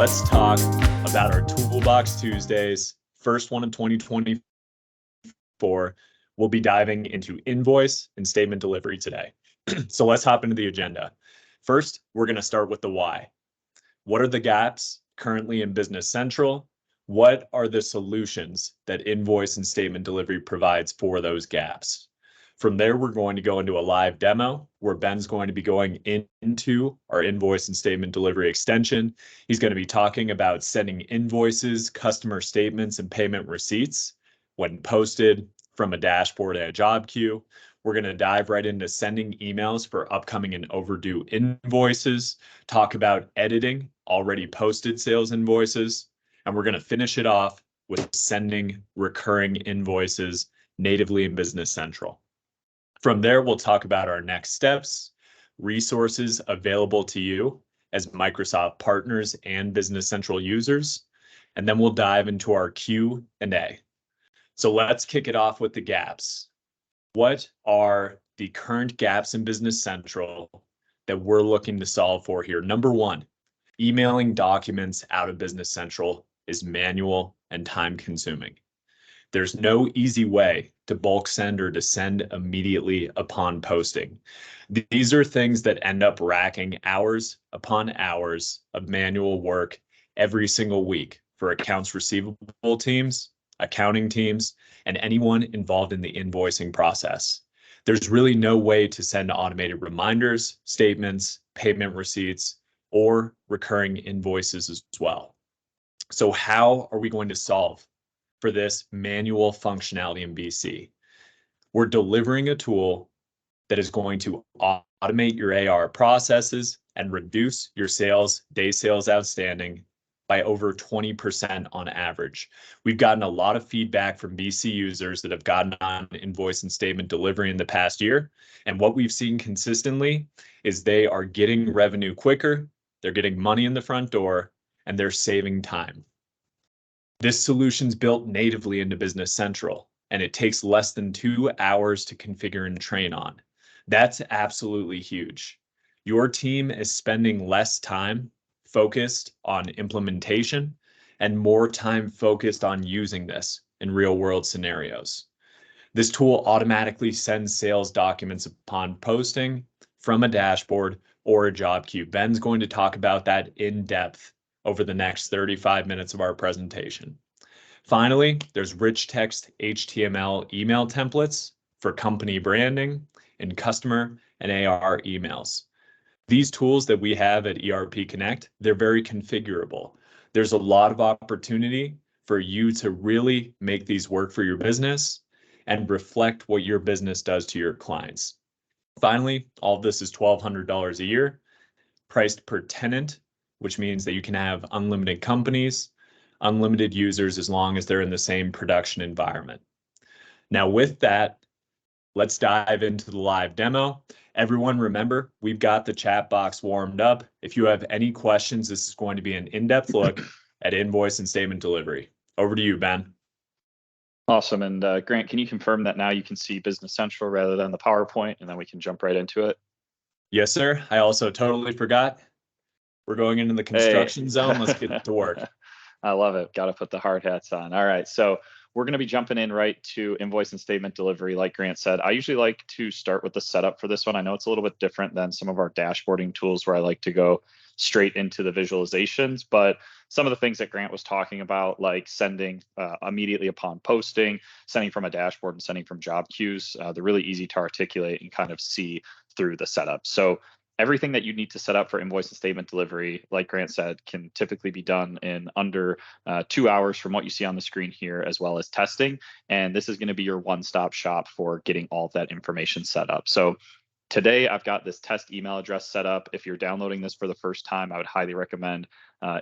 let's talk about our Toolbox Tuesdays. First one of 2024. We'll be diving into invoice and statement delivery today. So let's hop into the agenda. First, we're going to start with the why. What are the gaps currently in Business Central? What are the solutions that invoice and statement delivery provides for those gaps? From there, we're going to go into a live demo where Ben's going to be going into our invoice and statement delivery extension. He's going to be talking about sending invoices, customer statements, and payment receipts when posted from a dashboard and a job queue. We're going to dive right into sending emails for upcoming and overdue invoices, talk about editing already posted sales invoices, and we're going to finish it off with sending recurring invoices natively in Business Central. From there, we'll talk about our next steps, resources available to you as Microsoft partners and Business Central users, and then we'll dive into our Q&A. So let's kick it off with the gaps. What are the current gaps in Business Central that we're looking to solve for here? Number one, emailing documents out of Business Central is manual and time consuming. There's no easy way to bulk send or to send immediately upon posting. These are things that end up racking hours upon hours of manual work every single week for accounts receivable teams, accounting teams, and anyone involved in the invoicing process. There's really no way to send automated reminders, statements, payment receipts, or recurring invoices as well. So how are we going to solve for this manual functionality in BC? We're delivering a tool that is going to automate your AR processes and reduce your days sales outstanding by over 20% on average. We've gotten a lot of feedback from BC users that have gotten on invoice and statement delivery in the past year. And what we've seen consistently is they are getting revenue quicker, they're getting money in the front door, and they're saving time. This solution's built natively into Business Central, and it takes less than 2 hours to configure and train on. That's absolutely huge. Your team is spending less time focused on implementation and more time focused on using this in real-world scenarios. This tool automatically sends sales documents upon posting from a dashboard or a job queue. Ben's going to talk about that in depth over the next 35 minutes of our presentation. Finally, there's rich text HTML email templates for company branding and customer and AR emails. These tools that we have at ERP Connect, they're very configurable. There's a lot of opportunity for you to really make these work for your business and reflect what your business does to your clients. Finally, all of this is $1,200 a year, priced per tenant, which means that you can have unlimited companies, unlimited users, as long as they're in the same production environment. Now with that, let's dive into the live demo. Everyone, remember, we've got the chat box warmed up. If you have any questions, this is going to be an in-depth look at invoice and statement delivery. Over to you, Ben. Awesome. And Grant, can you confirm that now you can see Business Central rather than the PowerPoint, and then we can jump right into it? Yes, sir. I also totally forgot. We're going into the construction zone. Let's get to work. I love it. Got to put the hard hats on. All right. So we're going to be jumping in right to invoice and statement delivery. Like Grant said, I usually like to start with the setup for this one. I know it's a little bit different than some of our dashboarding tools where I like to go straight into the visualizations, but some of the things that Grant was talking about, like sending immediately upon posting, sending from a dashboard and sending from job queues, they're really easy to articulate and kind of see through the setup. So everything that you need to set up for invoice and statement delivery, like Grant said, can typically be done in under 2 hours from what you see on the screen here, as well as testing. And this is going to be your one-stop shop for getting all of that information set up. So today, I've got this test email address set up. If you're downloading this for the first time, I would highly recommend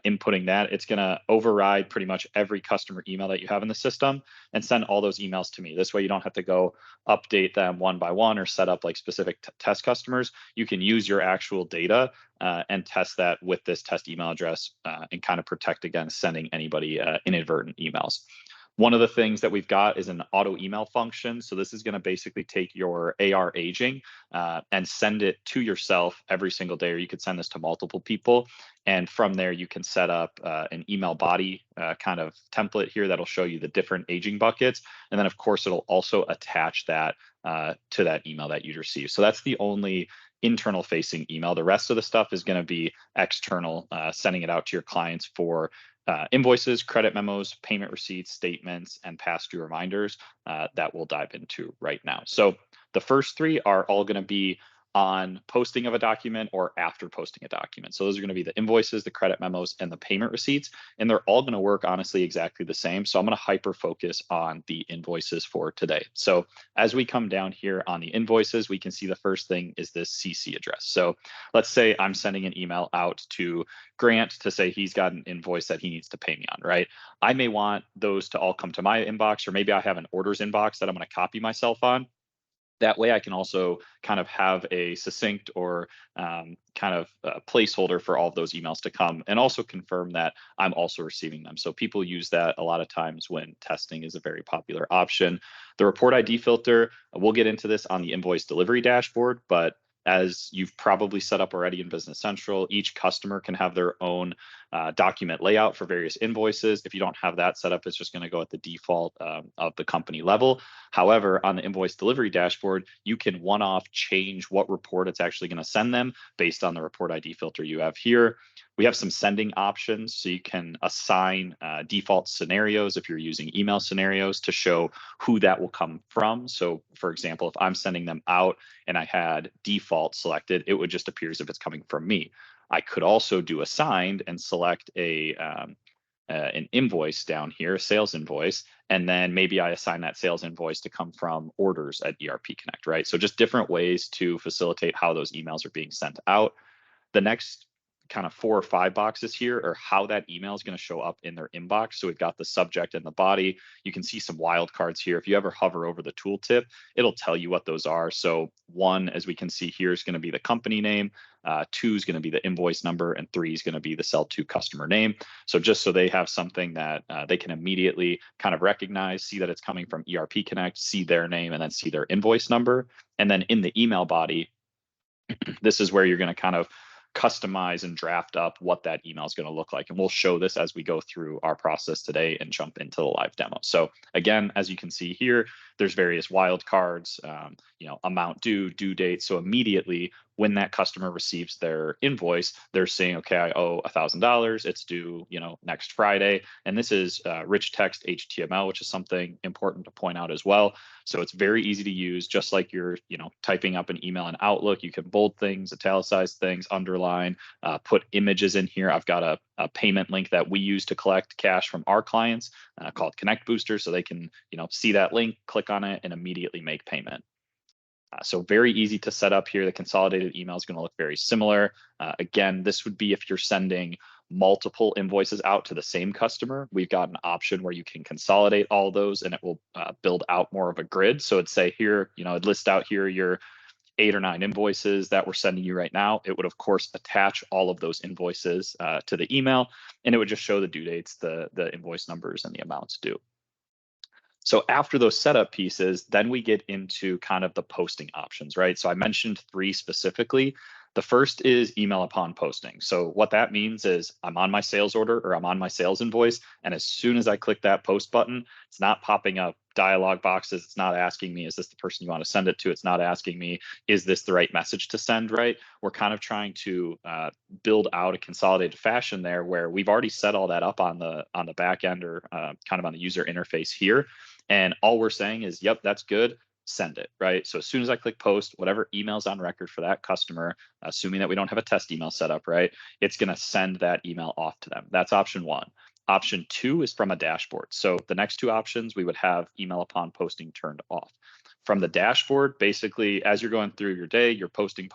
inputting that. It's going to override pretty much every customer email that you have in the system and send all those emails to me. This way, you don't have to go update them one by one or set up like specific test customers. You can use your actual data and test that with this test email address and kind of protect against sending anybody inadvertent emails. One of the things that we've got is an auto email function. So this is going to basically take your AR aging and send it to yourself every single day, or you could send this to multiple people. And from there, you can set up an email body kind of template here that'll show you the different aging buckets. And then, of course, it'll also attach that to that email that you receive. So that's the only internal facing email. The rest of the stuff is going to be external, sending it out to your clients for invoices, credit memos, payment receipts, statements, and past due reminders that we'll dive into right now. So the first three are all going to be on posting of a document or after posting a document. So those are going to be the invoices, the credit memos, and the payment receipts. And they're all going to work honestly exactly the same. So I'm going to hyper focus on the invoices for today. So as we come down here on the invoices, we can see the first thing is this CC address. So let's say I'm sending an email out to Grant to say he's got an invoice that he needs to pay me on, right? I may want those to all come to my inbox, or maybe I have an orders inbox that I'm going to copy myself on. That way I can also kind of have a succinct or kind of placeholder for all of those emails to come, and also confirm that I'm also receiving them. So people use that a lot of times when testing is a very popular option. The report ID filter, we'll get into this on the invoice delivery dashboard, but as you've probably set up already in Business Central, each customer can have their own document layout for various invoices. If you don't have that set up, it's just going to go at the default of the company level. However, on the invoice delivery dashboard, you can one-off change what report it's actually going to send them based on the report ID filter you have here. We have some sending options, so you can assign default scenarios if you're using email scenarios to show who that will come from. So for example, if I'm sending them out and I had default selected, it would just appear as if it's coming from me. I could also do assigned and select an invoice down here, a sales invoice, and then maybe I assign that sales invoice to come from orders at ERP Connect, right? So just different ways to facilitate how those emails are being sent out. The next kind of 4 or 5 boxes here are how that email is going to show up in their inbox. So we've got the subject and the body. You can see some wildcards here. If you ever hover over the tooltip, it'll tell you what those are. So 1, as we can see here, is going to be the company name. 2 is going to be the invoice number, and 3 is going to be the sell to customer name. So just so they have something that they can immediately kind of recognize, see that it's coming from ERP Connect, see their name, and then see their invoice number. And then in the email body, this is where you're going to kind of customize and draft up what that email is going to look like. And we'll show this as we go through our process today and jump into the live demo. So again, as you can see here, there's various wildcards, amount due, due date. So immediately when that customer receives their invoice, they're saying, okay, I owe $1,000. It's due, next Friday. And this is rich text HTML, which is something important to point out as well. So it's very easy to use, just like you're, typing up an email in Outlook. You can bold things, italicize things, underline, put images in here. I've got a payment link that we use to collect cash from our clients called Connect Booster, so they can, see that link, click on it, and immediately make payment. So very easy to set up here. The consolidated email is going to look very similar. Again, this would be if you're sending multiple invoices out to the same customer. We've got an option where you can consolidate all those, and it will build out more of a grid. So it'd say here, it'd list out here your 8 or 9 invoices that we're sending you right now. It would, of course, attach all of those invoices to the email, and it would just show the due dates, the invoice numbers, and the amounts due. So after those setup pieces, then we get into kind of the posting options, right? So I mentioned 3 specifically. The first is email upon posting. So what that means is I'm on my sales order or I'm on my sales invoice, and as soon as I click that post button, it's not popping up dialog boxes. It's not asking me, is this the person you want to send it to? It's not asking me, is this the right message to send, right? We're kind of trying to build out a consolidated fashion there where we've already set all that up on the back end or kind of on the user interface here. And all we're saying is, yep, that's good. Send it, right? So as soon as I click post, whatever email's on record for that customer, assuming that we don't have a test email set up, right, it's going to send that email off to them. That's option 1. Option 2 is from a dashboard. So the next 2 options, we would have email upon posting turned off. From the dashboard, basically, as you're going through your day, you're posting.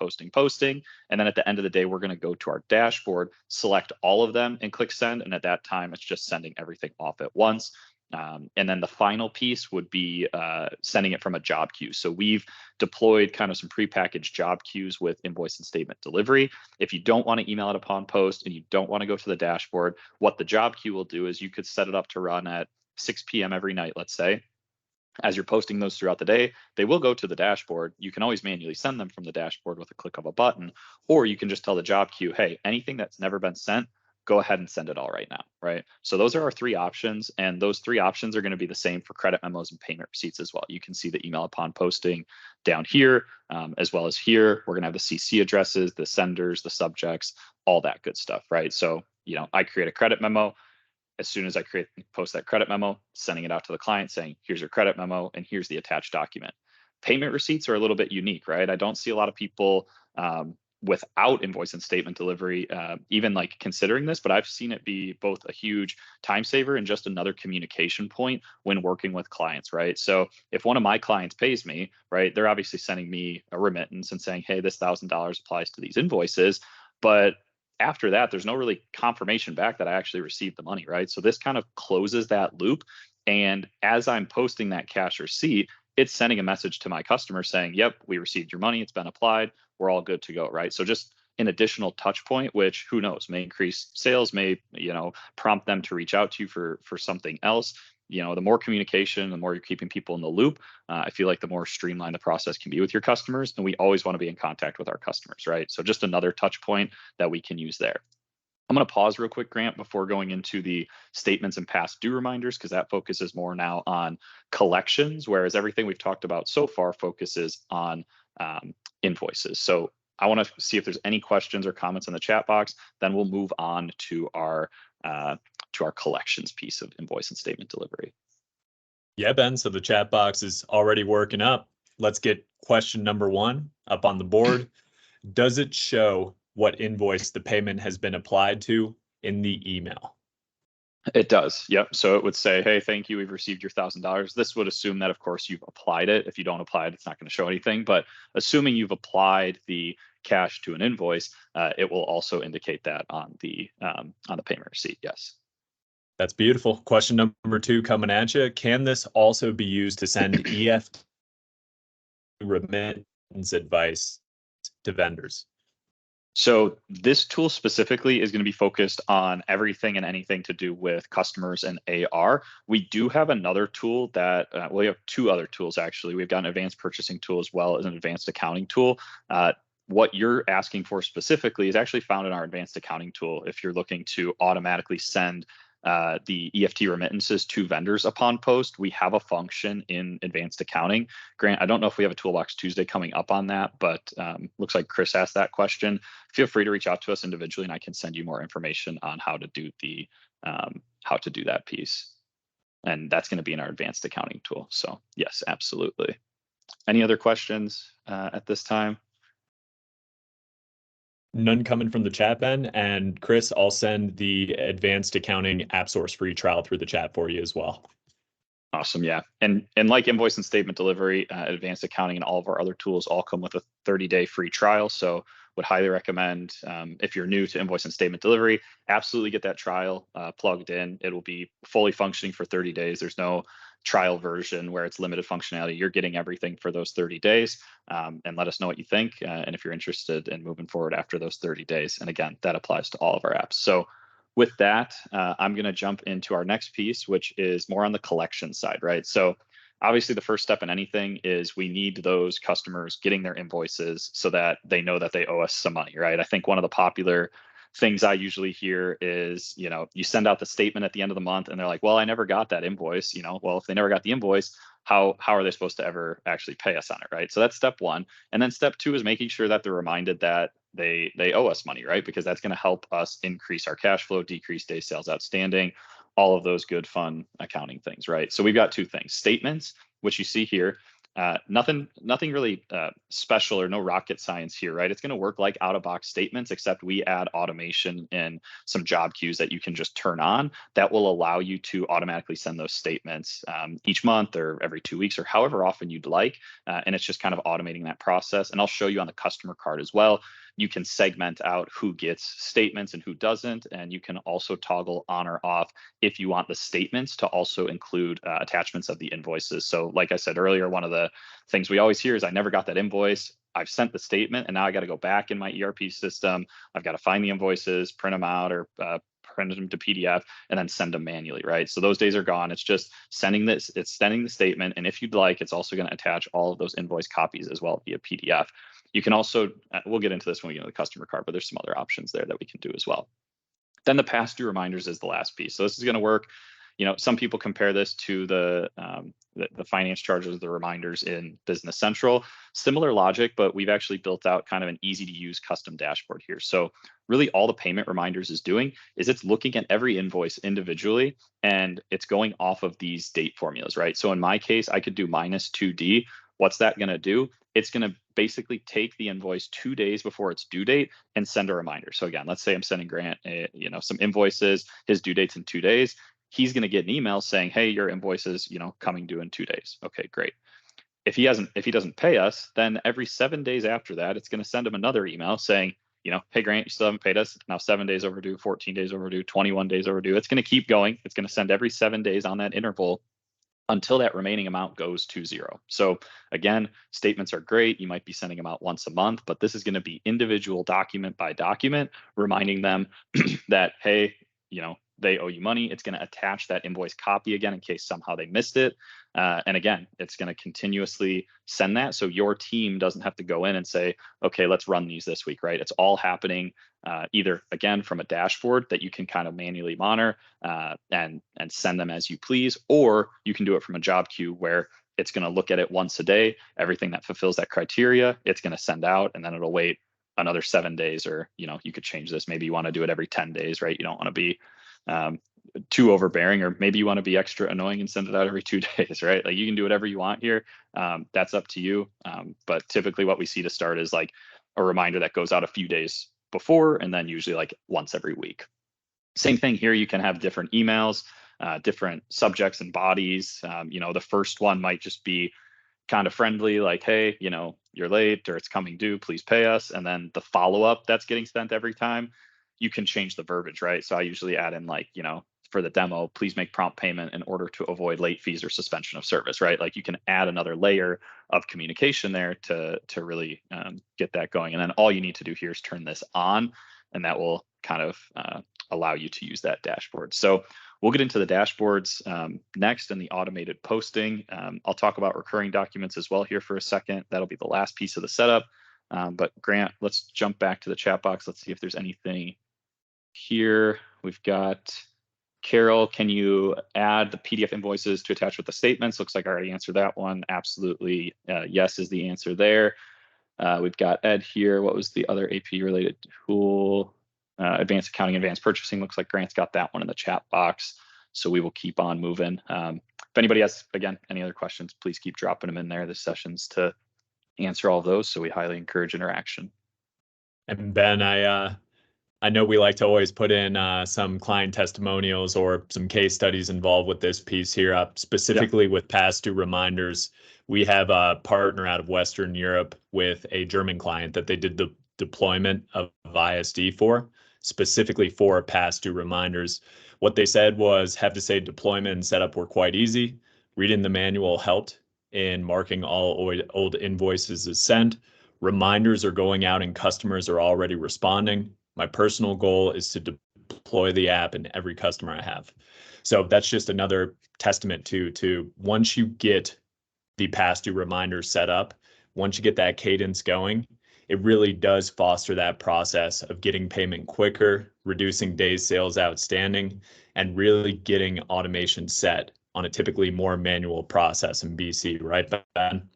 And then at the end of the day, we're going to go to our dashboard, select all of them, and click send. And at that time, it's just sending everything off at once. And then the final piece would be sending it from a job queue. So we've deployed kind of some prepackaged job queues with Invoice and Statement Delivery. If you don't want to email it upon post and you don't want to go to the dashboard, what the job queue will do is you could set it up to run at 6 p.m. every night, let's say. As you're posting those throughout the day, they will go to the dashboard. You can always manually send them from the dashboard with a click of a button, or you can just tell the job queue, hey, anything that's never been sent, go ahead and send it all right now, right? So those are our 3 options, and those 3 options are going to be the same for credit memos and payment receipts as well. You can see the email upon posting down here, as well as here. We're going to have the CC addresses, the senders, the subjects, all that good stuff, right? So, I create a credit memo. As soon as I post that credit memo, sending it out to the client saying, here's your credit memo and here's the attached document. Payment receipts are a little bit unique, right? I don't see a lot of people without invoice and statement delivery, even like considering this, but I've seen it be both a huge time saver and just another communication point when working with clients, right? So if one of my clients pays me, right, they're obviously sending me a remittance and saying, hey, this $1,000 applies to these invoices, but after that, there's no really confirmation back that I actually received the money, right? So this kind of closes that loop. And as I'm posting that cash receipt, it's sending a message to my customer saying, yep, we received your money, it's been applied, we're all good to go, right? So just an additional touch point, which who knows, may increase sales, may, prompt them to reach out to you for something else. The more communication, the more you're keeping people in the loop, I feel like the more streamlined the process can be with your customers. And we always want to be in contact with our customers, right? So just another touch point that we can use there. I'm going to pause real quick, Grant, before going into the statements and past due reminders, because that focuses more now on collections, whereas everything we've talked about so far focuses on invoices. So I want to see if there's any questions or comments in the chat box. Then we'll move on to our collections piece of invoice and statement delivery. Yeah, Ben, so the chat box is already working up. Let's get question number 1 up on the board. Does it show what invoice the payment has been applied to in the email? It does. Yep. So it would say, hey, thank you. We've received your $1,000. This would assume that, of course, you've applied it. If you don't apply it, it's not going to show anything. But assuming you've applied the cash to an invoice, it will also indicate that on the payment receipt. Yes. That's beautiful. Question number 2 coming at you. Can this also be used to send EFT remittance advice to vendors? So this tool specifically is going to be focused on everything and anything to do with customers and AR. We do have another tool that, we have 2 other tools actually. We've got an advanced purchasing tool as well as an advanced accounting tool. What you're asking for specifically is actually found in our advanced accounting tool. If you're looking to automatically send the EFT remittances to vendors upon post, we have a function in advanced accounting. Grant, I don't know if we have a Toolbox Tuesday coming up on that, but looks like Chris asked that question. Feel free to reach out to us individually and I can send you more information on how to do that piece. And that's going to be in our advanced accounting tool. So yes, absolutely. Any other questions at this time? None coming from the chat, Ben. And Chris, I'll send the advanced accounting app source free trial through the chat for you as well. Awesome. Yeah. And like invoice and statement delivery, advanced accounting and all of our other tools all come with a 30-day free trial. So would highly recommend, if you're new to invoice and statement delivery, absolutely get that trial plugged in. It will be fully functioning for 30 days. There's no trial version where it's limited functionality. You're getting everything for those 30 days, and let us know what you think. And if you're interested in moving forward after those 30 days. And again, that applies to all of our apps. So with that, I'm going to jump into our next piece, which is more on the collection side, right? So obviously the first step in anything is we need those customers getting their invoices so that they know that they owe us some money, right? I think one of the popular things I usually hear is, you send out the statement at the end of the month and they're like, well, I never got that invoice. Well, if they never got the invoice, how are they supposed to ever actually pay us on it, right? So that's step 1. And then step 2 is making sure that they're reminded that they owe us money, right? Because that's going to help us increase our cash flow, decrease day sales outstanding, all of those good, fun accounting things, right? So we've got 2 things: statements, which you see here. Nothing really special or no rocket science here, right? It's going to work like out-of-box statements, except we add automation and some job queues that you can just turn on that will allow you to automatically send those statements each month or every 2 weeks or however often you'd like. And it's just kind of automating that process. And I'll show you on the customer card as well. You can segment out who gets statements and who doesn't. And you can also toggle on or off if you want the statements to also include attachments of the invoices. So like I said earlier, one of the things we always hear is I never got that invoice. I've sent the statement and now I got to go back in my ERP system. I've got to find the invoices, print them out, or print them to PDF, and then send them manually, right? So those days are gone. It's just sending this, it's sending the statement. And if you'd like, it's also going to attach all of those invoice copies as well via PDF. You can also, we'll get into this when we get into the customer card, but there's some other options there that we can do as well. Then the past due reminders is the last piece. So this is going to work. Some people compare this to the finance charges, the reminders in Business Central. Similar logic, but we've actually built out kind of an easy to use custom dashboard here. So really all the payment reminders is doing is it's looking at every invoice individually, and it's going off of these date formulas, right? So in my case, I could do -2D. What's that going to do? It's going to basically take the invoice 2 days before its due date and send a reminder. So again, let's say I'm sending Grant, some invoices, his due date's in 2 days. He's going to get an email saying, hey, your invoice is, coming due in 2 days. Okay, great. If he doesn't pay us, then every 7 days after that, it's going to send him another email saying, hey, Grant, you still haven't paid us. It's now 7 days overdue, 14 days overdue, 21 days overdue. It's going to keep going. It's going to send every 7 days on that interval until that remaining amount goes to zero. So again, statements are great. You might be sending them out once a month, but this is going to be individual document by document, reminding them that, hey, they owe you money. It's going to attach that invoice copy again in case somehow they missed it. And again, it's going to continuously send that. So your team doesn't have to go in and say, okay, let's run these this week, right? It's all happening either, again, from a dashboard that you can kind of manually monitor and send them as you please, or you can do it from a job queue where it's going to look at it once a day. Everything that fulfills that criteria, it's going to send out, and then it'll wait another 7 days, or, you could change this. Maybe you want to do it every 10 days, right? You don't want to be too overbearing, or maybe you want to be extra annoying and send it out every 2 days, right? Like, you can do whatever you want here. That's up to you. But typically what we see to start is like a reminder that goes out a few days before, and then usually like once every week. Same thing here. You can have different emails, different subjects and bodies. The first one might just be kind of friendly, like, hey, you're late, or it's coming due, please pay us. And then the follow-up that's getting sent every time, you can change the verbiage, right? So I usually add in like, for the demo, please make prompt payment in order to avoid late fees or suspension of service, right? Like, you can add another layer of communication there to really get that going. And then all you need to do here is turn this on, and that will kind of allow you to use that dashboard. So we'll get into the dashboards next, and the automated posting. I'll talk about recurring documents as well here for a second. That'll be the last piece of the setup. But Grant, let's jump back to the chat box. Let's see if there's anything here. We've got Carol, can you add the PDF invoices to attach with the statements? Looks like I already answered that one. Absolutely. Yes is the answer there. We've got Ed here. What was the other AP related tool? Advanced accounting, advanced purchasing. Looks like Grant's got that one in the chat box. So we will keep on moving. If anybody has, again, any other questions, please keep dropping them in there. This session's to answer all of those. So we highly encourage interaction. And Ben, I know we like to always put in some client testimonials or some case studies involved with this piece here, specifically with past due reminders. We have a partner out of Western Europe with a German client that they did the deployment of ISD for, specifically for past due reminders. What they said was, have to say deployment and setup were quite easy. Reading the manual helped in marking all old invoices as sent. Reminders are going out and customers are already responding. My personal goal is to deploy the app in every customer I have. So that's just another testament to once you get the past due reminders set up, once you get that cadence going, it really does foster that process of getting payment quicker, reducing days sales outstanding, and really getting automation set on a typically more manual process in BC, right, Ben?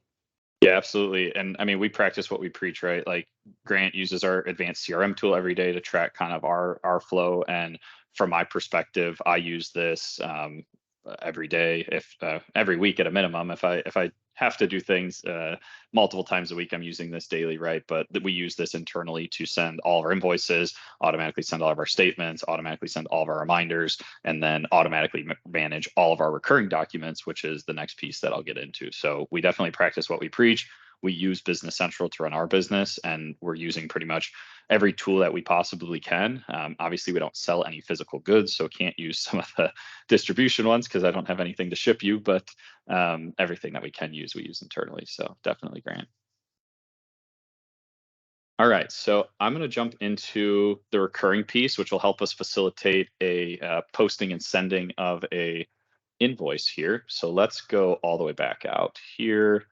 Yeah, absolutely. And I mean, we practice what we preach, right? Like, Grant uses our advanced CRM tool every day to track kind of our flow. And from my perspective, I use this every day, if every week at a minimum. If I have to do things multiple times a week, I'm using this daily, right? But we use this internally to send all of our invoices, automatically send all of our statements, automatically send all of our reminders, and then automatically manage all of our recurring documents, which is the next piece that I'll get into. So we definitely practice what we preach. We use Business Central to run our business, and we're using pretty much every tool that we possibly can. Obviously, we don't sell any physical goods, so can't use some of the distribution ones because I don't have anything to ship you, but everything that we can use, we use internally. So definitely, Grant. All right, so I'm going to jump into the recurring piece, which will help us facilitate a posting and sending of a invoice here. So let's go all the way back out here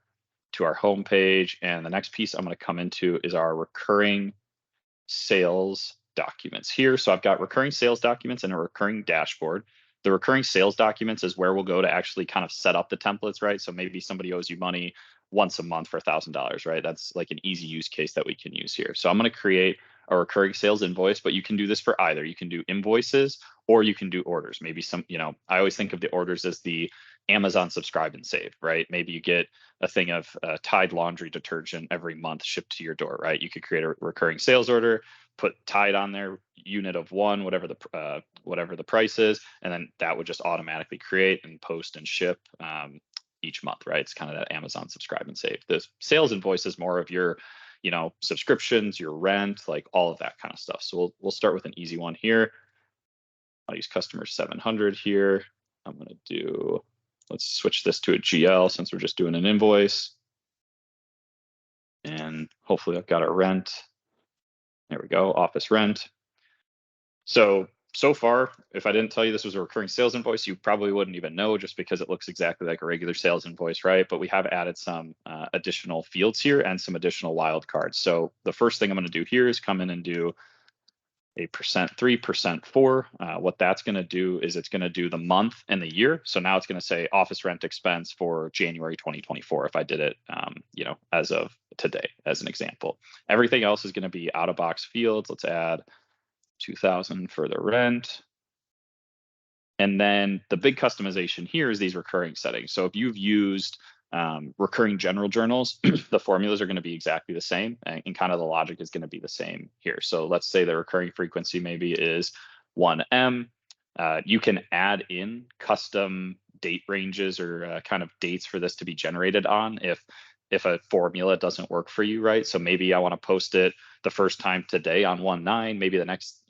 to our home page. And the next piece I'm going to come into is our recurring sales documents here. So I've got recurring sales documents and a recurring dashboard. The recurring sales documents is where we'll go to actually kind of set up the templates, right? So maybe somebody owes you money once a month for $1,000, right? That's like an easy use case that we can use here. So I'm going to create a recurring sales invoice, but you can do this for either. You can do invoices or you can do orders. Maybe some, I always think of the orders as the Amazon subscribe and save, right? Maybe you get a thing of Tide laundry detergent every month shipped to your door, right? You could create a recurring sales order, put Tide on there, unit of one, whatever the price is, and then that would just automatically create and post and ship each month, right? It's kind of that Amazon subscribe and save. The sales invoice is more of your, subscriptions, your rent, like all of that kind of stuff. So we'll start with an easy one here. I'll use customer 700 here. I'm going to do, let's switch this to a GL since we're just doing an invoice. And hopefully I've got a rent. There we go, office rent. So far, if I didn't tell you this was a recurring sales invoice, you probably wouldn't even know just because it looks exactly like a regular sales invoice, right? But we have added some additional fields here and some additional wildcards. So the first thing I'm going to do here is come in and do a %3, %4. What that's going to do is it's going to do the month and the year. So now it's going to say office rent expense for January 2024 if I did it, as of today, as an example. Everything else is going to be out of box fields. Let's add 2,000 for the rent. And then the big customization here is these recurring settings. So if you've used recurring general journals, the formulas are going to be exactly the same, and kind of the logic is going to be the same here. So let's say the recurring frequency maybe is 1M. You can add in custom date ranges or kind of dates for this to be generated on if a formula doesn't work for you, right? So maybe I want to post it the first time today on 1/9. Maybe the next,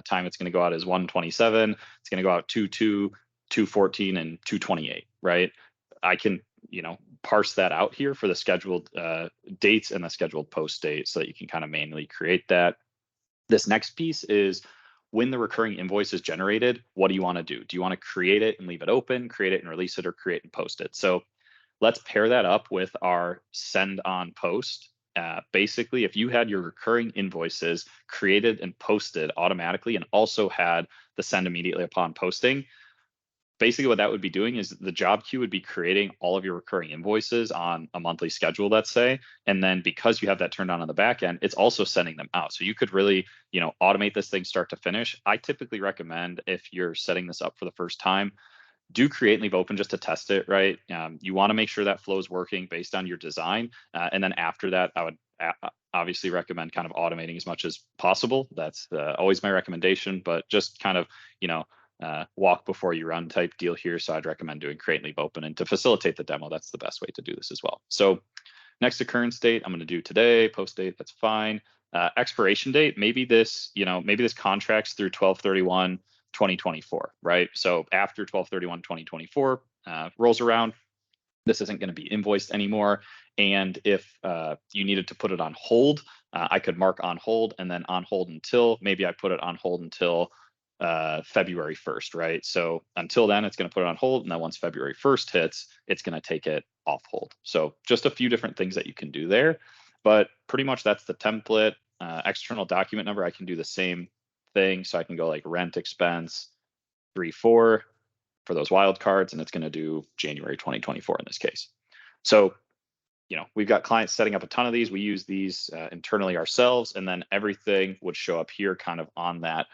time it's going to go out is 1/27. It's going to go out 2/2, 2/14, and 2/28, right? I can, parse that out here for the scheduled dates and the scheduled post date so that you can kind of manually create that. This next piece is when the recurring invoice is generated, what do you want to do? Do you want to create it and leave it open, create it and release it, or create and post it? So let's pair that up with our send on post. Basically, if you had your recurring invoices created and posted automatically and also had the send immediately upon posting, basically what that would be doing is the job queue would be creating all of your recurring invoices on a monthly schedule, let's say. And then because you have that turned on the back end, it's also sending them out. So you could really, automate this thing start to finish. I typically recommend if you're setting this up for the first time, do create and leave open just to test it, right? You want to make sure that flow is working based on your design. And then after that, I would obviously recommend kind of automating as much as possible. That's always my recommendation, but just kind of, walk before you run type deal here. So I'd recommend doing create and leave open. And to facilitate the demo, that's the best way to do this as well. So next occurrence date, I'm going to do today, post date, that's fine. Expiration date, maybe this contract's through 12/31/2024, right? So after 12/31/2024 rolls around, this isn't going to be invoiced anymore. And if you needed to put it on hold, I could mark on hold and then on hold until, maybe I put it on hold until February 1st, right? So until then, it's going to put it on hold. And then once February 1st hits, it's going to take it off hold. So just a few different things that you can do there. But pretty much that's the template. External document number, I can do the same thing. So I can go like rent expense 3/4 for those wildcards, and it's going to do January 2024 in this case. So, we've got clients setting up a ton of these. We use these internally ourselves, and then everything would show up here kind of on that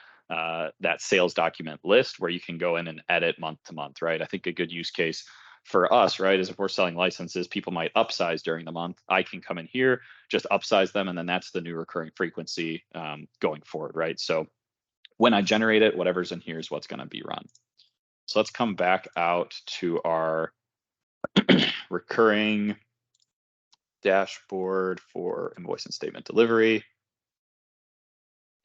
sales document list where you can go in and edit month to month, right? I think a good use case for us, right, is if we're selling licenses, people might upsize during the month. I can come in here, just upsize them, and then that's the new recurring frequency going forward, right? So when I generate it, whatever's in here is what's going to be run. So let's come back out to our recurring dashboard for invoice and statement delivery.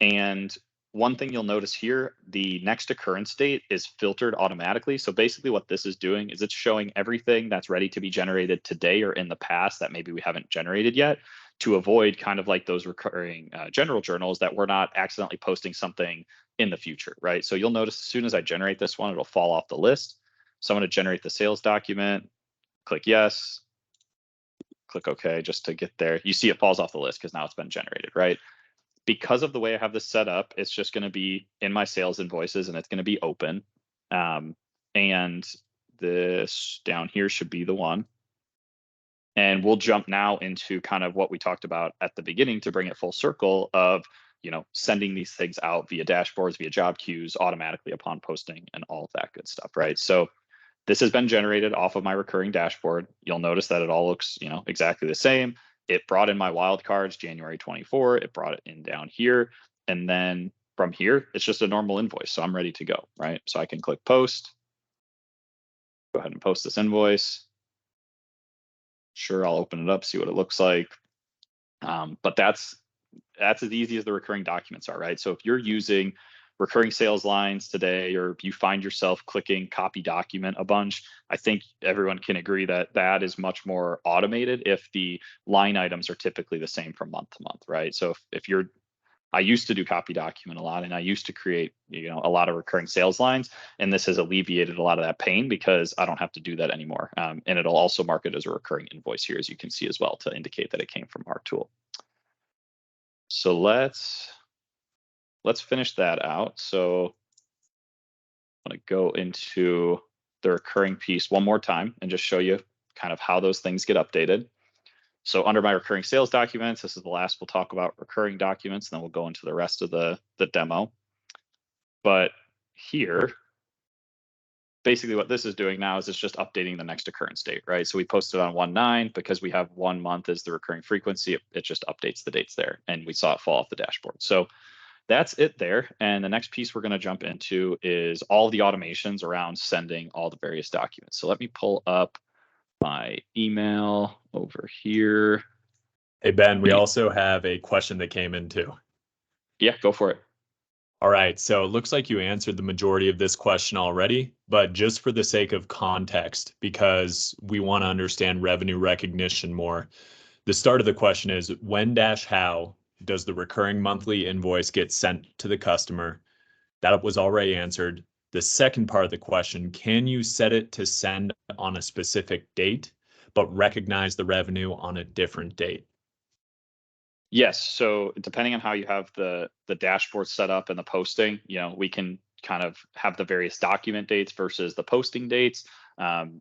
And one thing you'll notice here, the next occurrence date is filtered automatically. So basically what this is doing is it's showing everything that's ready to be generated today or in the past that maybe we haven't generated yet. to avoid kind of like those recurring general journals that we're not accidentally posting something in the future, right? So you'll notice as soon as I generate this one, it'll fall off the list. So I'm going to generate the sales document, click yes, click OK just to get there. You see it falls off the list because now it's been generated, right? Because of the way I have this set up, it's just going to be in my sales invoices and it's going to be open. And this down here should be the one. And we'll jump now into kind of what we talked about at the beginning to bring it full circle of, sending these things out via dashboards, via job queues automatically upon posting and all of that good stuff, right? So this has been generated off of my recurring dashboard. You'll notice that it all looks, exactly the same. It brought in my wildcards January 24. It brought it in down here. And then from here, it's just a normal invoice. So I'm ready to go, right? So I can click post. Go ahead and post this invoice. Sure, I'll open it up, see what it looks like. But that's as easy as the recurring documents are, right? So if you're using recurring sales lines today, or if you find yourself clicking copy document a bunch, I think everyone can agree that that is much more automated if the line items are typically the same from month to month, right? So if you're, I used to do copy document a lot, and I used to create, a lot of recurring sales lines, and this has alleviated a lot of that pain because I don't have to do that anymore. And it'll also mark it as a recurring invoice here, as you can see as well, to indicate that it came from our tool. So let's finish that out. So I'm going to go into the recurring piece one more time and just show you kind of how those things get updated. So under my recurring sales documents, this is the last we'll talk about recurring documents, and then we'll go into the rest of the demo. But here, basically what this is doing now is it's just updating the next occurrence date, right? So we posted on 1/9 because we have 1 month as the recurring frequency. It just updates the dates there, and we saw it fall off the dashboard. So that's it there. And the next piece we're going to jump into is all the automations around sending all the various documents. So let me pull up my email over here. Hey, Ben, we also have a question that came in too. Yeah, go for it. All right, so it looks like you answered the majority of this question already, but just for the sake of context, because we want to understand revenue recognition more, the start of the question is when-how does the recurring monthly invoice get sent to the customer? That was already answered. The second part of the question, can you set it to send on a specific date, but recognize the revenue on a different date? Yes. So depending on how you have the dashboard set up and the posting, we can kind of have the various document dates versus the posting dates.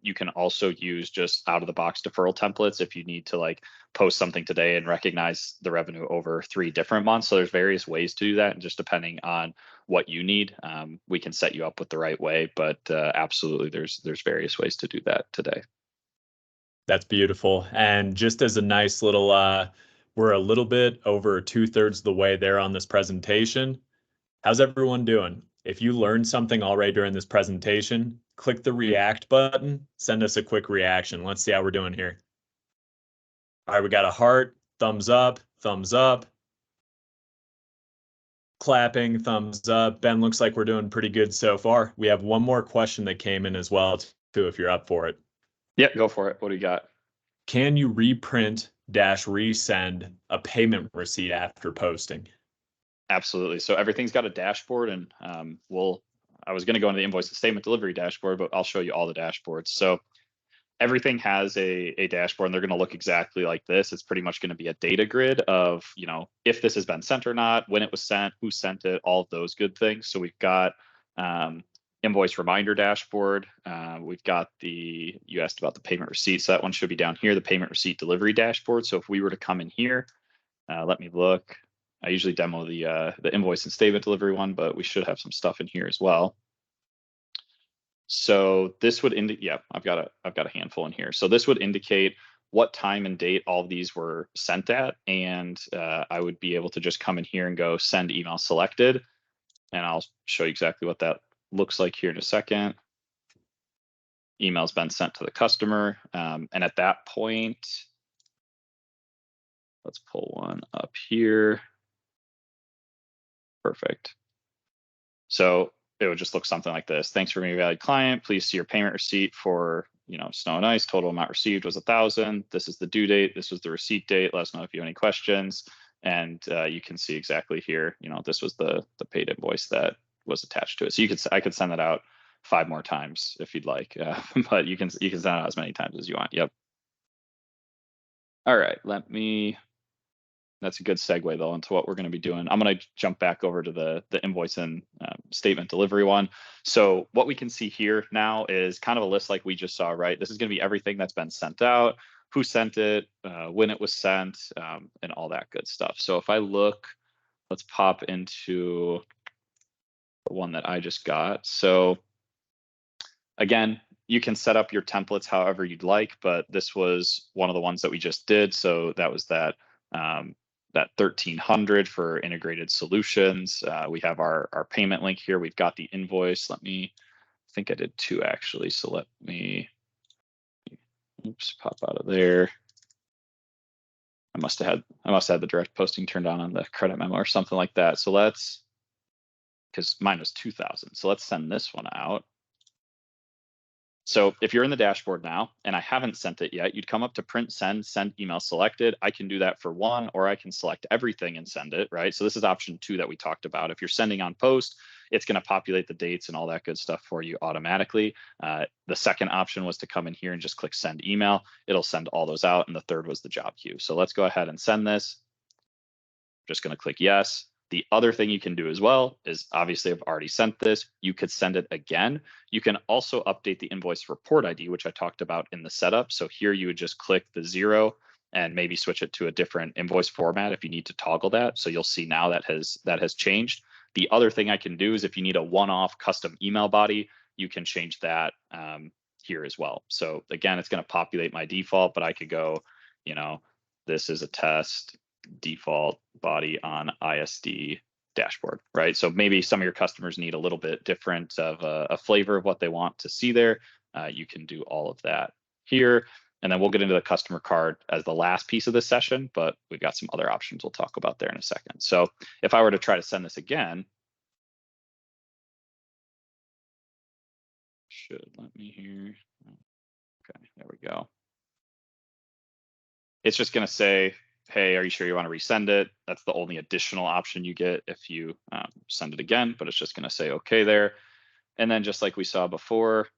You can also use just out of the box deferral templates if you need to like post something today and recognize the revenue over 3 different months. So there's various ways to do that, and just depending on what you need, we can set you up with the right way. But absolutely, there's various ways to do that today. That's beautiful. And just as a nice little, we're a little bit over 2/3 of the way there on this presentation. How's everyone doing? If you learned something already during this presentation, click the react button, send us a quick reaction. Let's see how we're doing here. All right, we got a heart, thumbs up, clapping, thumbs up. Ben, looks like we're doing pretty good so far. We have one more question that came in as well, too, if you're up for it. Yeah, go for it. What do you got? Can you reprint-resend a payment receipt after posting? Absolutely. So everything's got a dashboard, and I was going to go into the Invoice and Statement Delivery dashboard, but I'll show you all the dashboards. So everything has a dashboard, and they're going to look exactly like this. It's pretty much going to be a data grid of, if this has been sent or not, when it was sent, who sent it, all of those good things. So we've got invoice reminder dashboard. We've got you asked about the payment receipt. So that one should be down here, the payment receipt delivery dashboard. So if we were to come in here, let me look. I usually demo the invoice and statement delivery one, but we should have some stuff in here as well. So this would indicate, yeah, I've got a handful in here. So this would indicate what time and date all of these were sent at, and I would be able to just come in here and go send email selected, and I'll show you exactly what that looks like here in a second. Email's been sent to the customer, and at that point, let's pull one up here. Perfect. So it would just look something like this. Thanks for being a valued client. Please see your payment receipt for snow and ice, total amount received was 1,000. This is the due date. This was the receipt date. Let us know if you have any questions. And you can see exactly here, this was the paid invoice that was attached to it. So I could send that out 5 more times if you'd like, but you can send it out as many times as you want. Yep. All right, that's a good segue though into what we're going to be doing. I'm going to jump back over to the invoice and statement delivery one. So what we can see here now is kind of a list like we just saw, right? This is going to be everything that's been sent out, who sent it, when it was sent, and all that good stuff. So if I look, let's pop into the one that I just got. So again, you can set up your templates however you'd like, but this was one of the ones that we just did. So that was that 1,300 for integrated solutions. We have our payment link here. We've got the invoice. I think I did 2 actually. So let me, pop out of there. I must have had the direct posting turned on the credit memo or something like that. So because mine was 2,000. So let's send this one out. So if you're in the dashboard now and I haven't sent it yet, you'd come up to print, send email selected. I can do that for one, or I can select everything and send it, right? So this is option 2 that we talked about. If you're sending on post, it's going to populate the dates and all that good stuff for you automatically. The second option was to come in here and just click send email. It'll send all those out. And the third was the job queue. So let's go ahead and send this. Just going to click yes. The other thing you can do as well is, obviously I've already sent this. You could send it again. You can also update the invoice report ID, which I talked about in the setup. So here you would just click the 0 and maybe switch it to a different invoice format if you need to toggle that. So you'll see now that has changed. The other thing I can do is if you need a one-off custom email body, you can change that here as well. So again, it's going to populate my default, but I could go, this is a test default body on ISD dashboard, right? So maybe some of your customers need a little bit different of a flavor of what they want to see there. You can do all of that here. And then we'll get into the customer card as the last piece of this session, but we've got some other options we'll talk about there in a second. So if I were to try to send this again, should let me here. Okay, there we go. It's just going to say, hey, are you sure you want to resend it? That's the only additional option you get if you send it again, but it's just going to say okay there. And then just like we saw before,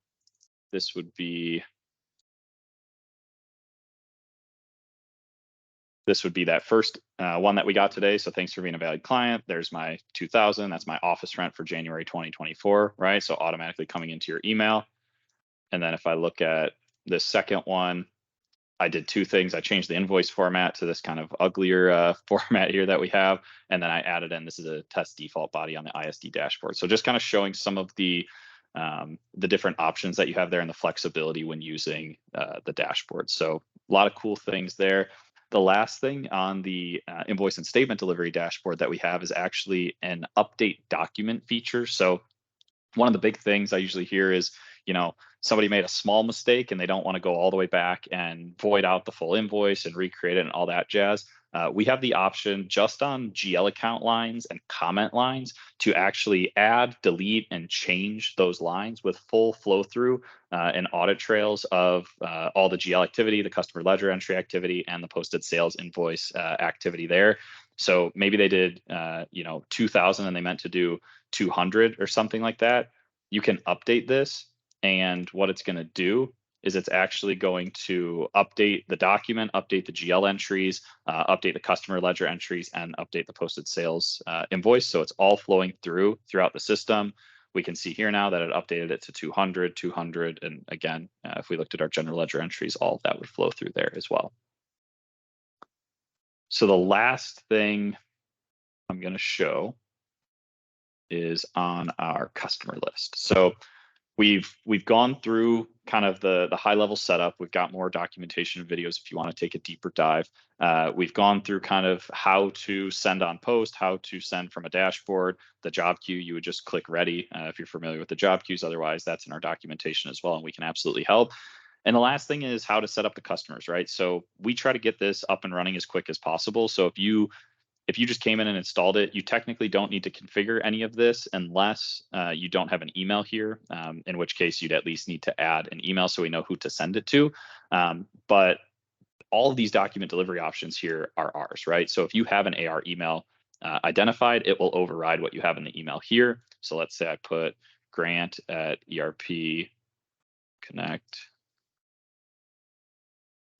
this would be that first one that we got today. So thanks for being a valued client. There's my 2,000. That's my office rent for January 2024, right? So automatically coming into your email. And then if I look at this second one, I did 2 things. I changed the invoice format to this kind of uglier format here that we have. And then I added in, this is a test default body on the ISD dashboard. So just kind of showing some of the different options that you have there and the flexibility when using the dashboard. So a lot of cool things there. The last thing on the invoice and statement delivery dashboard that we have is actually an update document feature. So one of the big things I usually hear is, somebody made a small mistake and they don't want to go all the way back and void out the full invoice and recreate it and all that jazz. We have the option just on GL account lines and comment lines to actually add, delete, and change those lines with full flow through and audit trails of all the GL activity, the customer ledger entry activity, and the posted sales invoice activity there. So maybe they did 2,000 and they meant to do 200 or something like that. You can update this, and what it's going to do is it's actually going to update the document, update the GL entries, update the customer ledger entries, and update the posted sales invoice. So it's all flowing throughout the system. We can see here now that it updated it to 200, 200. And again, if we looked at our general ledger entries, all of that would flow through there as well. So the last thing I'm going to show is on our customer list. So we've gone through kind of the high level setup. We've got more documentation and videos if you want to take a deeper dive. We've gone through kind of how to send on post, how to send from a dashboard. The job queue, you would just click ready if you're familiar with the job queues. Otherwise, that's in our documentation as well, and we can absolutely help. And the last thing is how to set up the customers, right? So we try to get this up and running as quick as possible. So if If you just came in and installed it, you technically don't need to configure any of this unless you don't have an email here, in which case you'd at least need to add an email so we know who to send it to. But all of these document delivery options here are ours, right? So if you have an AR email identified, it will override what you have in the email here. So let's say I put Grant at ERP Connect.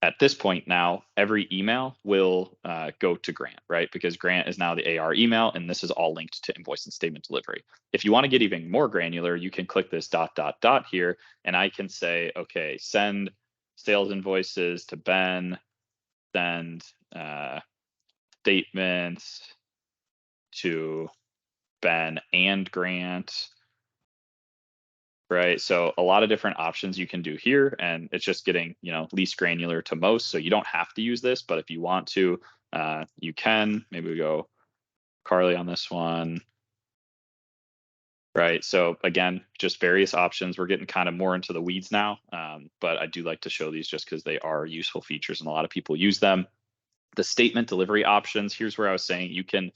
At this point now, every email will go to Grant, right? Because Grant is now the AR email, and this is all linked to Invoice and Statement Delivery. If you want to get even more granular, you can click this ... here, and I can say, okay, send sales invoices to Ben, send statements to Ben and Grant, right? So a lot of different options you can do here, and it's just getting, least granular to most. So you don't have to use this, but if you want to, you can. Maybe we go Carly on this one, right? So again, just various options. We're getting kind of more into the weeds now, but I do like to show these just because they are useful features and a lot of people use them. The statement delivery options, here's where I was saying you can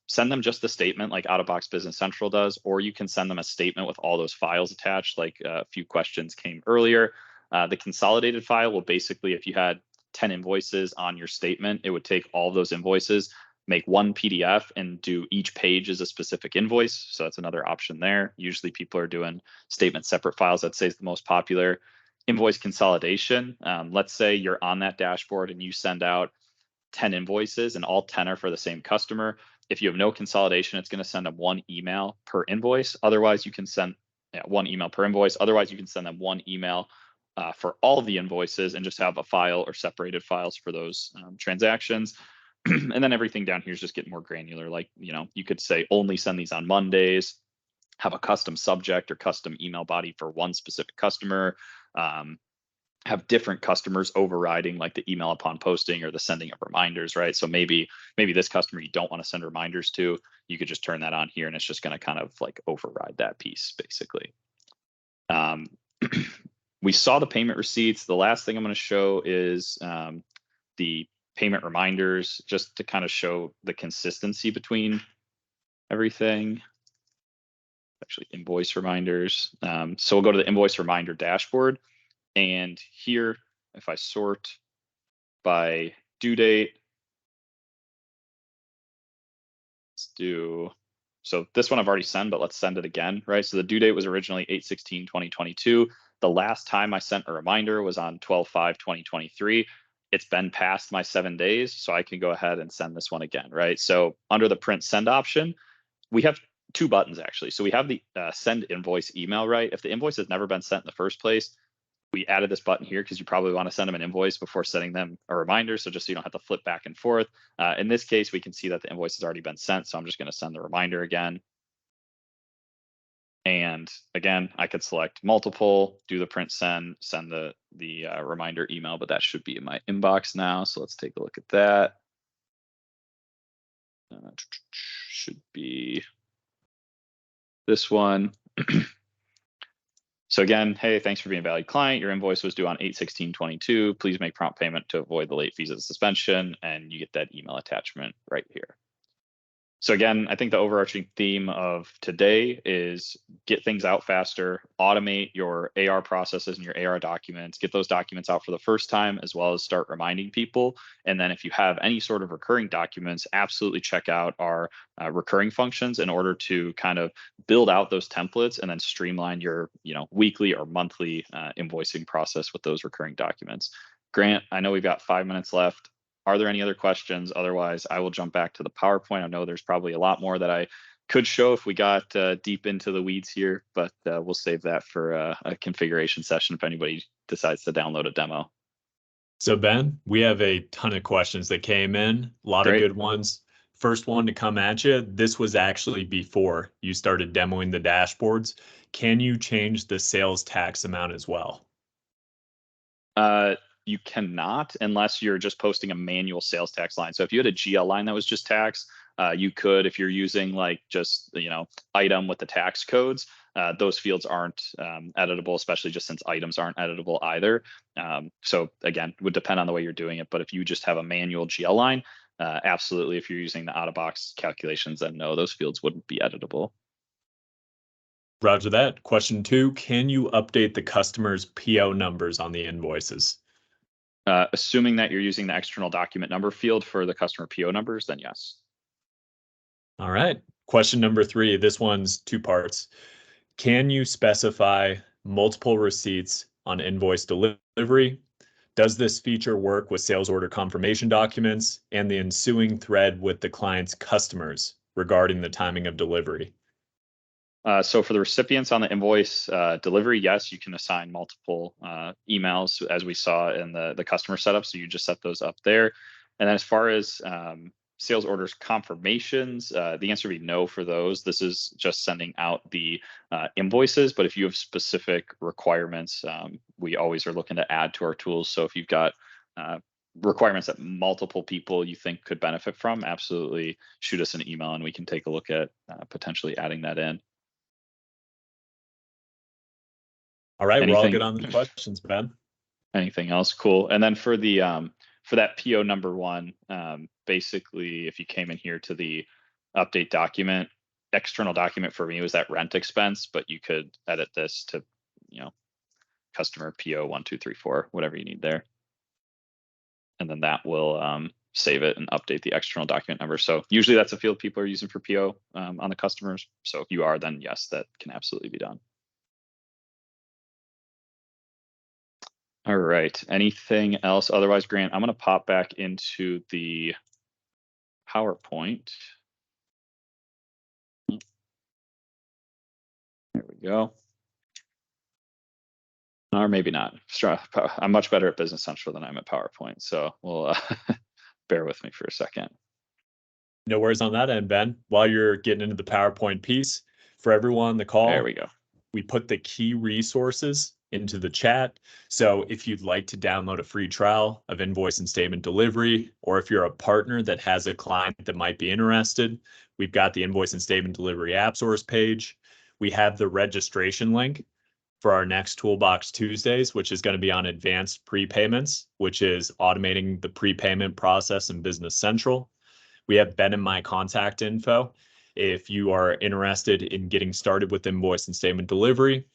send them just the statement like out-of-box Business Central does, or you can send them a statement with all those files attached, like a few questions came earlier. The consolidated file will basically, if you had 10 invoices on your statement, it would take all of those invoices, make one PDF, and do each page as a specific invoice. So that's another option there. Usually people are doing statement separate files. I'd say is the most popular. Invoice consolidation. Let's say you're on that dashboard and you send out 10 invoices and all 10 are for the same customer. If you have no consolidation, it's going to send them one email per invoice. Otherwise, you can send one email per invoice. Otherwise, you can send them one email for all of the invoices and just have a file or separated files for those transactions. And then everything down here is just getting more granular. Like, you could say only send these on Mondays, have a custom subject or custom email body for one specific customer. Have different customers overriding like the email upon posting or the sending of reminders, right? So maybe this customer you don't want to send reminders to, you could just turn that on here and it's just going to kind of like override that piece basically. We saw the payment receipts. The last thing I'm going to show is the payment reminders, just to kind of show the consistency between everything. Actually, invoice reminders. So we'll go to the invoice reminder dashboard. And here, if I sort by due date, let's do, so this one I've already sent, but let's send it again, right? So the due date was originally 8/16/2022. The last time I sent a reminder was on 12/5/2023. It's been past my 7 days, so I can go ahead and send this one again, right? So under the print send option, we have two buttons actually. So we have the send invoice email, right? If the invoice has never been sent in the first place, we added this button here because you probably want to send them an invoice before sending them a reminder. So just so you don't have to flip back and forth. In this case, we can see that the invoice has already been sent. So I'm just going to send the reminder again. And again, I could select multiple, do the print send the reminder email, but that should be in my inbox now. So let's take a look at that. Should be this one. So again, hey, thanks for being a valued client. Your invoice was due on 8/16/22. Please make prompt payment to avoid the late fees of the suspension. And you get that email attachment right here. So again, I think the overarching theme of today is get things out faster, automate your AR processes and your AR documents, get those documents out for the first time, as well as start reminding people. And then if you have any sort of recurring documents, absolutely check out our recurring functions in order to kind of build out those templates and then streamline your weekly or monthly invoicing process with those recurring documents. Grant, I know we've got 5 minutes left. Are there any other questions? Otherwise, I will jump back to the PowerPoint. I know there's probably a lot more that I could show if we got deep into the weeds here, but we'll save that for a configuration session if anybody decides to download a demo. So Ben, we have a ton of questions that came in, a lot Great. of good ones. First one to come at you, this was actually before you started demoing the dashboards. Can you change the sales tax amount as well? You cannot unless you're just posting a manual sales tax line. So if you had a GL line that was just tax, you could, if you're using like just, item with the tax codes, those fields aren't editable, especially just since items aren't editable either. So again, would depend on the way you're doing it. But if you just have a manual GL line, absolutely, if you're using the out-of-box calculations, then no, those fields wouldn't be editable. Roger that. Question 2, can you update the customer's PO numbers on the invoices? Assuming that you're using the external document number field for the customer PO numbers, then yes. All right. Question number 3, this one's 2 parts. Can you specify multiple receipts on invoice delivery? Does this feature work with sales order confirmation documents and the ensuing thread with the client's customers regarding the timing of delivery? So for the recipients on the invoice delivery, yes, you can assign multiple emails as we saw in the customer setup. So you just set those up there. And then as far as sales orders confirmations, the answer would be no for those. This is just sending out the invoices. But if you have specific requirements, we always are looking to add to our tools. So if you've got requirements that multiple people you think could benefit from, absolutely shoot us an email and we can take a look at potentially adding that in. All right, we're all good on the questions, Ben. Anything else? Cool. And then for the for that PO number 1, basically, if you came in here to the update document, external document for me was that rent expense, but you could edit this to, customer PO 1234, whatever you need there. And then that will save it and update the external document number. So usually that's a field people are using for PO on the customers. So if you are, then yes, that can absolutely be done. All right, anything else? Otherwise, Grant, I'm going to pop back into the PowerPoint. There we go. Or maybe not. I'm much better at Business Central than I'm at PowerPoint, so we'll bear with me for a second. No worries on that end, Ben. While you're getting into the PowerPoint piece, for everyone on the call, there we go. We put the key resources into the chat. So if you'd like to download a free trial of Invoice and Statement Delivery, or if you're a partner that has a client that might be interested, we've got the Invoice and Statement Delivery app source page. We have the registration link for our next Toolbox Tuesdays, which is going to be on advanced prepayments, which is automating the prepayment process in Business Central. We have Ben and my contact info if you are interested in getting started with Invoice and Statement Delivery.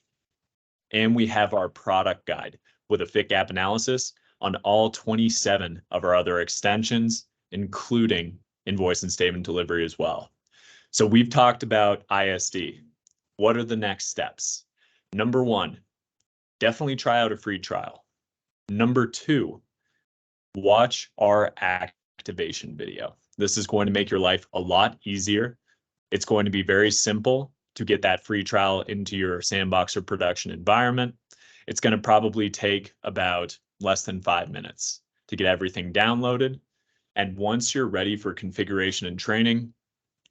And we have our product guide with a fit gap analysis on all 27 of our other extensions, including Invoice and Statement Delivery as well. So we've talked about ISD. What are the next steps? Number 1, definitely try out a free trial. Number 2, watch our activation video. This is going to make your life a lot easier. It's going to be very simple to get that free trial into your sandbox or production environment. It's going to probably take about less than 5 minutes to get everything downloaded. And once you're ready for configuration and training,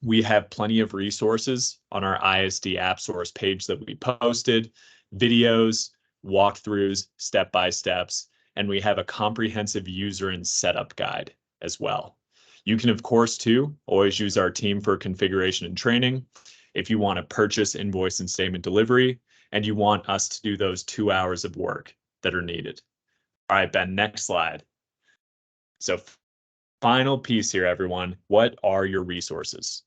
we have plenty of resources on our ISD app source page that we posted, videos, walkthroughs, step-by-steps, and we have a comprehensive user and setup guide as well. You can, of course, too, always use our team for configuration and training if you want to purchase Invoice and Statement Delivery and you want us to do those 2 hours of work that are needed. All right, Ben, next slide. So final piece here, everyone. What are your resources?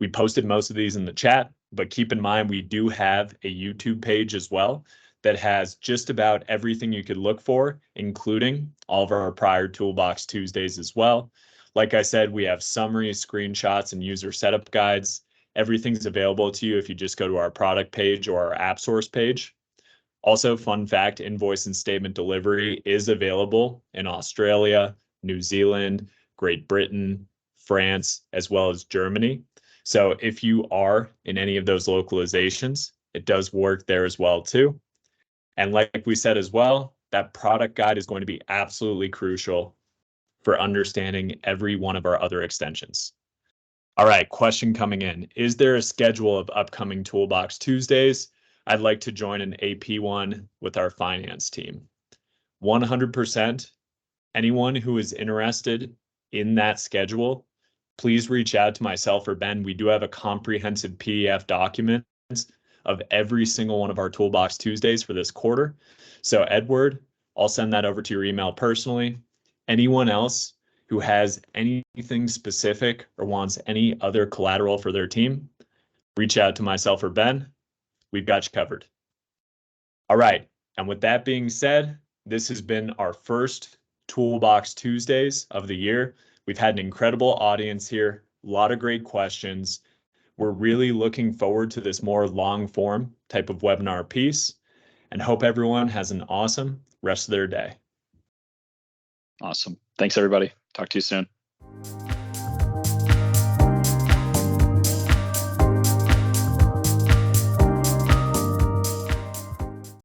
We posted most of these in the chat, but keep in mind we do have a YouTube page as well that has just about everything you could look for, including all of our prior Toolbox Tuesdays as well. Like I said, we have summaries, screenshots, and user setup guides. Everything's available to you if you just go to our product page or our app source page. Also, fun fact, Invoice and Statement Delivery is available in Australia, New Zealand, Great Britain, France, as well as Germany. So if you are in any of those localizations, it does work there as well too. And like we said as well, that product guide is going to be absolutely crucial for understanding every one of our other extensions. All right, question coming in. Is there a schedule of upcoming Toolbox Tuesdays? I'd like to join an AP one with our finance team. 100%. Anyone who is interested in that schedule, please reach out to myself or Ben. We do have a comprehensive PDF document of every single one of our Toolbox Tuesdays for this quarter. So Edward, I'll send that over to your email personally. Anyone else, who has anything specific or wants any other collateral for their team, reach out to myself or Ben. We've got you covered. All right. And with that being said, this has been our first Toolbox Tuesdays of the year. We've had an incredible audience here, a lot of great questions. We're really looking forward to this more long form type of webinar piece, and hope everyone has an awesome rest of their day. Awesome. Thanks, everybody. Talk to you soon.